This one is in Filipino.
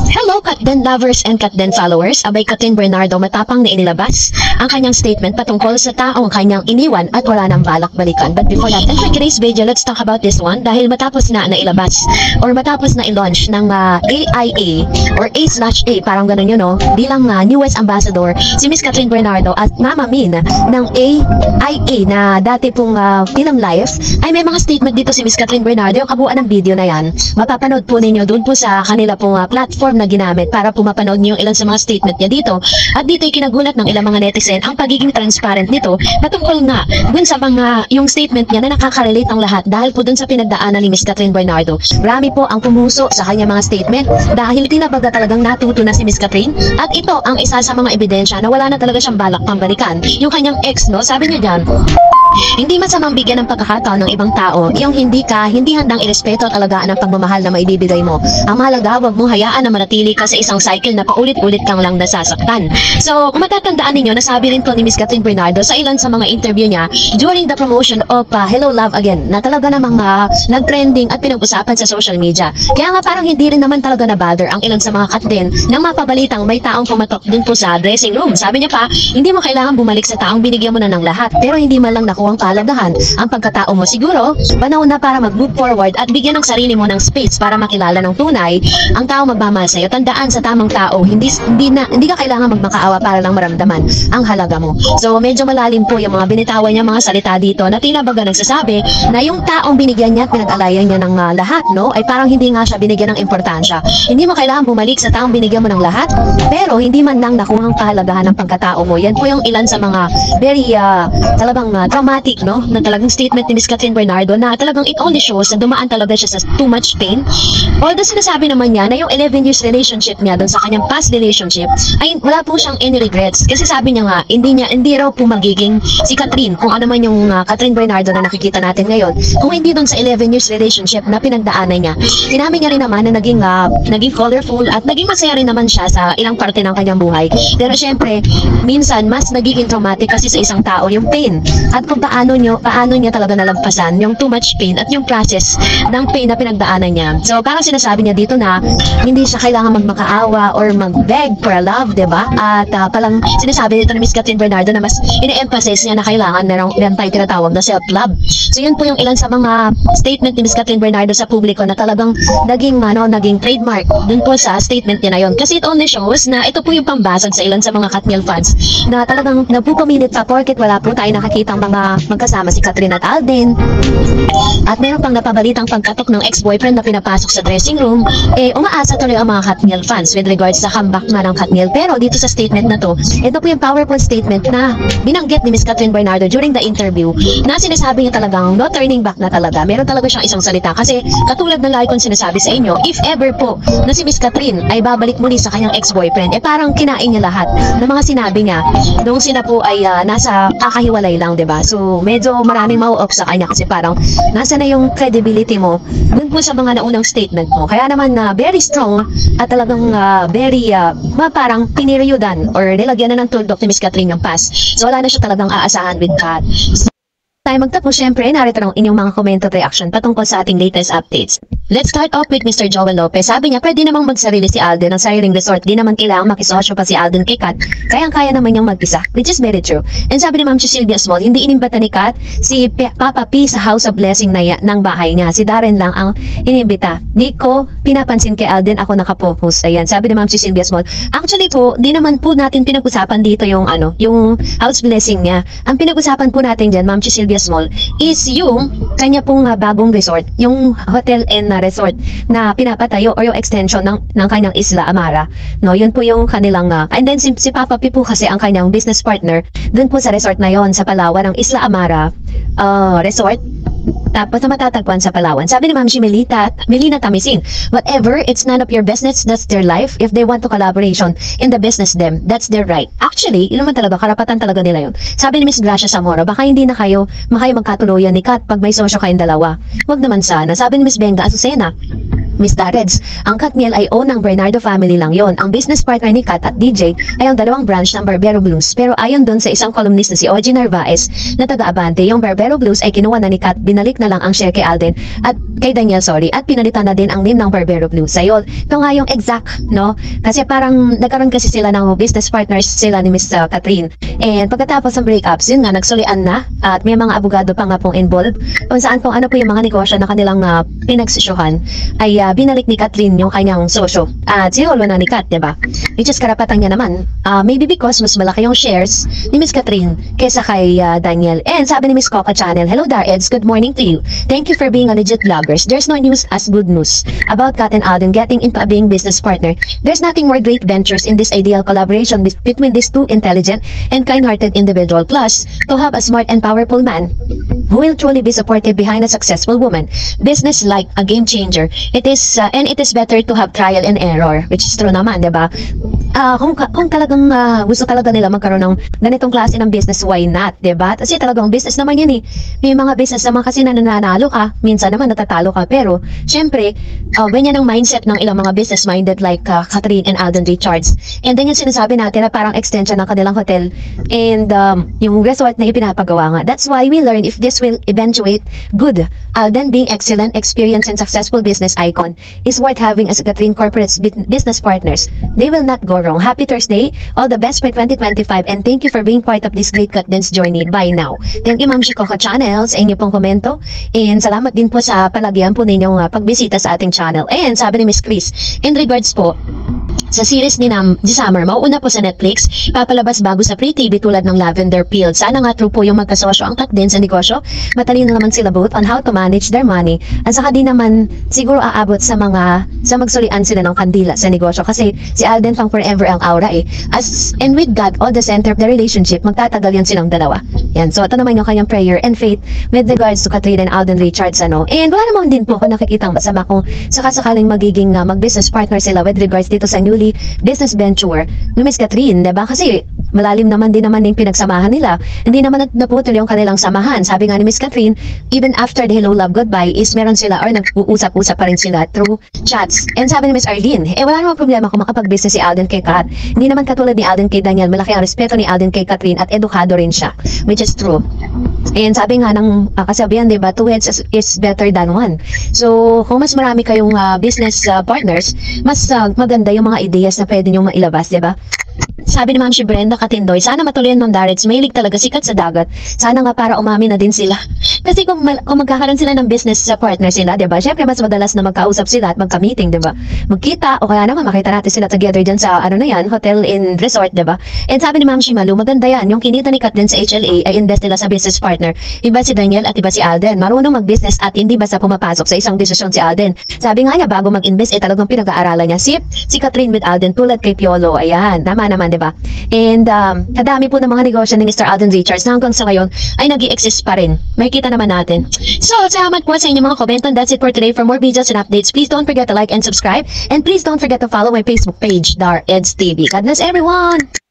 Hello, Katden lovers and Katden followers. Abay Katrin Bernardo matapang na inilabas ang kanyang statement patungkol sa taong kanyang iniwan at wala nang balak balikan. But before that, and for today's video, let's talk about this one dahil matapos na ilabas or matapos na i-launch ng AIA or A/A, parang ganun yun, no? Bilang newest ambassador, si Miss Katrin Bernardo at Mama Min ng AIA na dati pong Film Life, ay may mga statement dito si Miss Katrin Bernardo. Yung kabuuan ng video na yan, mapapanood po ninyo dun po sa kanila pong platform na ginamit para pumapanood niyo ilan sa mga statement niya dito. At dito ay kinagulat ng ilang mga netizen ang pagiging transparent nito patungkol nga dun sa mga yung statement niya na nakaka-relate ang lahat dahil po dun sa pinagdaanan ni Miss Katrin Bernardo. Marami po ang pumuso sa kanya mga statement dahil tinabaga talagang natuto na si Miss Katrin at ito ang isa sa mga ebidensya na wala na talaga siyang balak pambalikan. Yung kanyang ex, no, sabi niya dyan, hindi masamang bigyan ng pagkakataon ng ibang tao yung hindi handang irespeto at alagaan ang pagmamahal na maibibigay mo. Ang mahalaga, wag mo hayaan na manatili ka sa isang cycle na paulit-ulit kang lang nasasaktan. So, kung matatandaan ninyo, nasabi rin to ni Miss Katrin Bernardo sa ilan sa mga interview niya during the promotion of Hello Love Again na talaga namang nag-trending at pinag-usapan sa social media. Kaya nga parang hindi rin naman talaga na-bother ang ilan sa mga Katrin nang mapabalitang may taong pumatok din po sa dressing room. Sabi niya pa, hindi mo kailangan bumalik sa taong binigyan mo na ng lahat pero hindi man lang nakuha ang kahalagahan ang pagkatao mo. Siguro, panahon na para mag-move forward at bigyan ng sarili mo ng space para makilala ng tunay ang tao magmamahal sa'yo. Tandaan sa tamang tao, hindi ka kailangan magmakaawa para lang maramdaman ang halaga mo. So, medyo malalim po yung mga binitawan niya mga salita dito na tinabaga nagsasabi na yung taong binigyan niya at pinag-alayan niya ng lahat, no, ay parang hindi nga siya binigyan ng importansya. Hindi mo kailangan bumalik sa taong binigyan mo ng lahat, pero hindi man lang nakuha ang kahalagahan ng pagkatao mo. Yan po yung ilan sa mga very talagang traumatic, no, na talagang statement ni Miss Katrin Bernardo na talagang it only shows na dumaan talaga siya sa too much pain. Although sinasabi naman niya na yung 11 years relationship niya doon sa kanyang past relationship ay wala po siyang any regrets kasi sabi niya nga hindi raw po magiging si Katrin kung ano man yung Katrin Bernardo na nakikita natin ngayon kung hindi doon sa 11 years relationship na pinagdaanan niya. Sinabi niya rin naman na naging colorful at naging masaya rin naman siya sa ilang parte ng kanyang buhay. Pero syempre, minsan mas nagiging traumatic kasi sa isang tao yung pain at kung paano niya talaga nalagpasan yung too much pain at yung process ng pain na pinagdaanan niya. So parang sinasabi niya dito na hindi siya kailangan magmakaawa or mag-beg for a love, diba? At palang sinasabi dito ni Miss Katrin Bernardo na mas ine-emphasize niya na kailangan meron tayo tinatawag na self-love. So yun po yung ilan sa mga statement ni Miss Katrin Bernardo sa publiko na talagang naging trademark dun po sa statement niya na yun. Kasi it only shows na ito po yung pambasag sa ilan sa mga Katniel fans na talagang nagpupuminit pa porket wala po tayo nakakitang mga magkasama si Katrin at Alden. At meron pang napabalitang pagkatok ng ex-boyfriend na pinapasok sa dressing room. Umaasa tuloy ang mga Katniel fans with regards sa comeback nga ng Katniel. Pero dito sa statement na to, ito po yung powerful statement na binanggit ni Miss Katrin Bernardo during the interview na sinasabi niya talagang no turning back na talaga. Meron talaga siyang isang salita kasi katulad ng lagi kong sinasabi sa inyo, if ever po na si Miss Katrin ay babalik muli sa kanyang ex-boyfriend, parang kinain niya lahat ng mga sinabi niya nung sila po ay nasa kakahiwalay lang, diba? So medyo maraming mau-off sa kanya kasi parang nasa na yung credibility mo dun po sa mga naunang statement mo. Kaya naman very strong at talagang very parang piniryodan or nilagyan na ng tuldok ni Miss Katrin yung past. So wala na siya talagang aasahan with Kat. Tayo magtapos, syempre, narito ng inyong mga comment at reaction patungkol sa ating latest updates. Let's start off with Mr. Joel Lopez. Sabi niya, pwede namang magsarili si Alden ng sariling resort. Di naman kailangang makisosyo pa si Alden kay Kat. Kayang-kaya naman niyang mag-isa, which is very true. And sabi ni Ma'am Cecilia Small, hindi inimbata ni Kat si Papa P sa House of Blessing ng bahay niya. Si Darren lang ang inimbita. Di ko pinapansin kay Alden, ako nakapokus. Ayan, sabi ni Ma'am Cecilia Small. Actually po, di naman po natin pinag-usapan dito yung House Blessing niya. Ang pinag-usapan po natin dyan, Ma'am Cecilia Small, is yung kanya pong bagong resort, yung hotel and resort na pinapatayo or yung extension ng kanyang Isla Amara. No, yun po yung kanilang and then si Papa P po kasi ang kanyang business partner dun po sa resort na yon sa Palawan, ng Isla Amara resort. Tapos na matatagpuan sa Palawan. Sabi ni Ma'am Melina Tamisin, whatever, it's none of your business, that's their life. If they want to collaboration in the business them, that's their right. Actually, yun naman talaga, karapatan talaga nila yun. Sabi ni Miss Gracia Zamora, baka hindi na kayo magkatuluyan ni Kat pag may sosyo kayong dalawa. Wag naman sana. Sabi ni Miss Benga Azucena, Miss Dareds, ang Katniel ay own ng Bernardo family lang yon. Ang business partner ni Kat at DJ ay ang dalawang branch ng Barbero Blues. Pero ayon doon sa isang columnist na si Ogie Narvaez na taga-Abante, yung Barbero Blues ay kinuha na ni Kat, binalik na lang ang share kay Alden at kay Daniel, at pinalitan na din ang name ng Barbero Blues. Ayun, ito nga yung exact, no? Kasi parang nagkaroon kasi sila ng business partners sila ni Miss Catherine. And pagkatapos ng breakups, yun nga, nagsulian na at may mga abogado pa nga pong involved kung saan kung ano po yung mga negosyo na kanilang pinagsisyuhan ay binalik ni Catherine yung kanyang sosyo at sinulwa na ni Kat, diba? Which is karapatan niya naman, maybe because mas malaki yung shares ni Miss Catherine kesa kay Daniel. And sabi ni Miss Coca Channel, "Hello Dareds, good morning to you. Thank you for being a legit vloggers. There's no news as good news about Kat and Alden getting into a being business partner. There's nothing more great ventures in this ideal collaboration between these two intelligent and kind-hearted individual. Plus, to have a smart and powerful man who will truly be supportive behind a successful woman. Business like a game changer. It is better to have trial and error," which is true naman, diba? Kung talagang gusto talaga nila magkaroon ng ganitong klase ng business, why not, diba? Kasi talagang business naman yun eh. May mga business naman kasi na nananalo ka, minsan naman natatalo ka, pero syempre, ganyan ang mindset ng ilang mga business-minded like Catherine and Alden Richards. And then yung sinasabi natin na parang extension ng kanilang hotel and yung resort na ipinapagawa nga. That's why we learn if this will eventuate good. Alden being excellent, experienced, and successful business icon is worth having as a Catherine Corporate's business partners. They will not go wrong. Happy Thursday, all the best for 2025, and thank you for being part of this great Katden's journey. Bye now. Thank you Ma'am Shikoka Channel sa inyo pong komento, and salamat din po sa palagyan po ninyong pagbisita sa ating channel. And sabi ni Miss Chris, in regards po sa series ni Summer, mauuna po sa Netflix, papalabas bago sa Free TV tulad ng Lavender Field. Sana nga true po yung magkasosyo ang Katden sa negosyo. Matalino naman sila both on how to manage their money. At saka di naman siguro aabot sa magsulian sila ng kandila sa negosyo. Kasi si Alden pang forever ang aura eh. And with God, all the center of the relationship, magtatagal yan silang dalawa. Yan. So ito naman yung kanyang prayer and faith with regards to Catherine and Alden Richards. And wala naman din po ako nakikitang masama kung sakasakaling magiging mag-business partner sila with regards dito sa newly business venture ni Miss Catherine, diba? Kasi malalim naman din naman yung pinagsamahan nila. Hindi naman naputol yung kanilang samahan. Sabi nga ni Miss Catherine, even after the hello, love, goodbye, is meron sila or nag-uusap-usap pa rin sila through chats. And sabi ni Miss Arlene, wala namang problema kung makapag-business si Alden kay Kat. Hindi naman katulad ni Alden kay Daniel. Malaki ang respeto ni Alden kay Catherine at edukado rin siya, which is true. And sabi nga ng kasabihan, diba, two heads is better than one. So, kung mas marami kayong business partners, mas maganda yung mga ideas na pwede nyo mailabas, diba? Sabi ni Ma'am si Brenda Katindoy, sana matuloy ng Dareds, mahilig talaga sikat sa dagat. Sana nga para umami na din sila. Kasi kung magkakaroon sila ng business sa partner sila, diba? Syempre mas madalas na magkausap sila at magka-meeting, diba? Magkita o kaya naman makita natin sila together dyan sa hotel in resort, diba? And sabi ni Ma'am Shimalu, maganda yan. Yung kinita ni Kat din sa HLA ay invest nila sa business partner. Iba si Daniel at iba si Alden. Marunong mag-business at hindi basta pumapasok sa isang desisyon si Alden. Sabi nga niya, bago mag-invest, talagang pinag-aaralan niya. Si Catherine with Alden tulad kay Piolo. Ayan, tama naman, diba? And kadami po ng mga negosyo ni Mr. Alden Richards na hanggang sa ngayon ay nag-i-exist pa rin. Makikita naman natin. So, salamat po sa inyong mga comment. And that's it for today. For more videos and updates, please don't forget to like and subscribe. And please don't forget to follow my Facebook page, Dareds TV. God bless everyone!